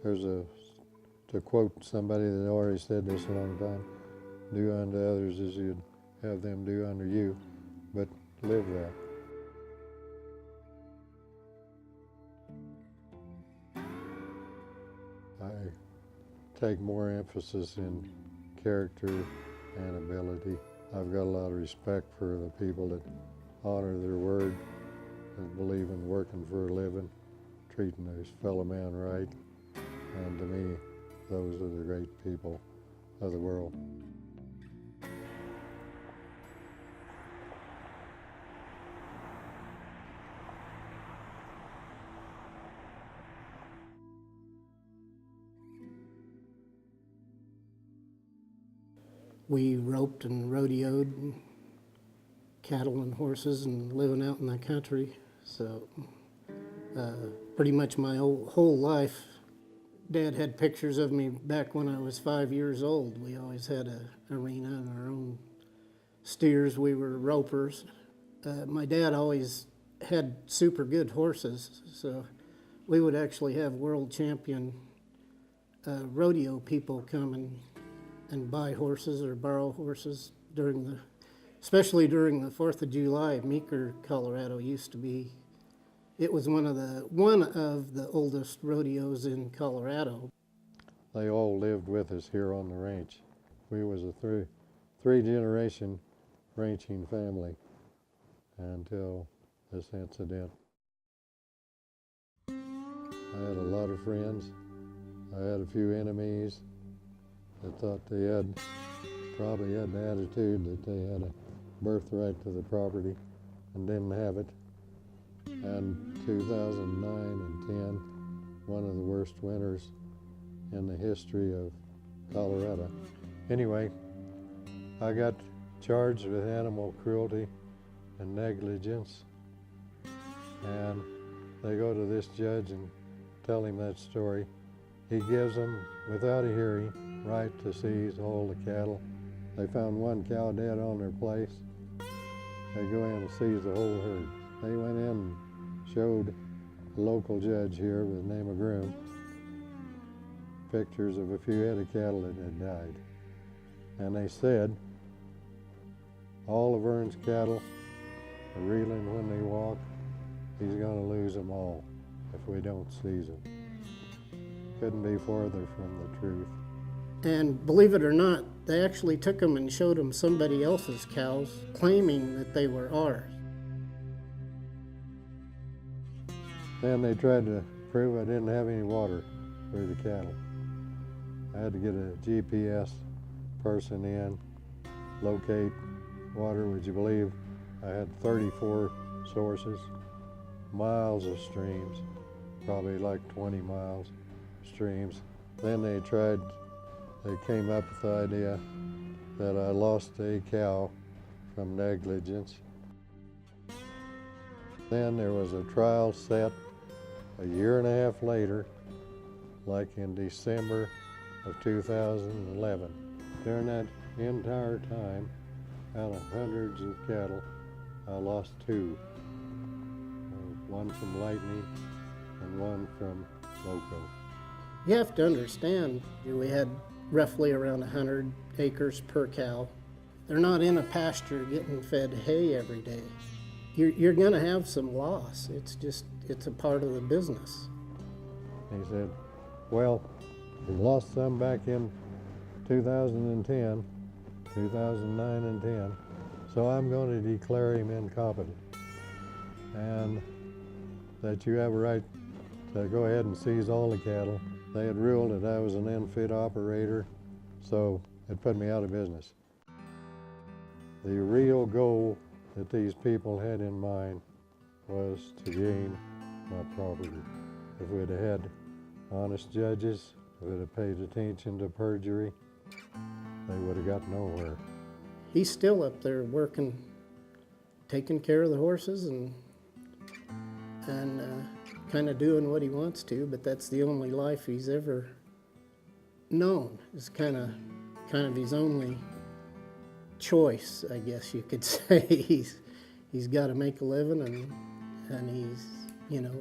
To quote somebody that already said this a long time, do unto others as you'd have them do unto you, but live that. I take more emphasis in character and ability. I've got a lot of respect for the people that honor their word, that believe in working for a living, treating their fellow man right, and to me, those are the great people of the world. We roped and rodeoed cattle and horses and living out in the country. So pretty much my whole life, Dad had pictures of me back when I was 5 years old. We always had an arena and our own steers. We were ropers. My dad always had super good horses, so we would actually have world champion rodeo people come and buy horses or borrow horses especially during the 4th of July. Meeker, Colorado used to be, it was one of the oldest rodeos in Colorado. They all lived with us here on the ranch. We was a three-generation ranching family until this incident. I had a lot of friends. I had a few enemies that thought they probably had the attitude that they had a birthright to the property and didn't have it. And 2009 and 10, one of the worst winters in the history of Colorado. Anyway, I got charged with animal cruelty and negligence, and they go to this judge and tell him that story. He gives them, without a hearing, right to seize all the cattle. They found one cow dead on their place. They go in and seize the whole herd. They went in and showed a local judge here with the name of Groom pictures of a few head of cattle that had died. And they said, all of Vern's cattle are reeling when they walk. He's going to lose them all if we don't seize them. Couldn't be farther from the truth. And believe it or not, they actually took them and showed them somebody else's cows, claiming that they were ours. Then they tried to prove I didn't have any water for the cattle. I had to get a GPS person in, locate water. Would you believe I had 34 sources, miles of streams, probably like 20 miles streams. Then they came up with the idea that I lost a cow from negligence. Then there was a trial set a year and a half later, like in December of 2011. During that entire time, out of hundreds of cattle, I lost 2. One from lightning and one from loco. You have to understand, we had roughly around 100 acres per cow. They're not in a pasture getting fed hay every day. You're going to have some loss. It's a part of the business. He said, well, we lost some back in 2010, 2009 and 10, so I'm going to declare him incompetent, and that you have a right to go ahead and seize all the cattle. They had ruled that I was an unfit operator, so it put me out of business. The real goal that these people had in mind was to gain my property. If we'd have had honest judges, if we'd have paid attention to perjury, they would have got nowhere. He's still up there working, taking care of the horses and kind of doing what he wants to, but that's the only life he's ever known. It's kind of his only choice, I guess you could say. He's got to make a living, and he's,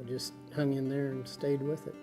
just hung in there and stayed with it.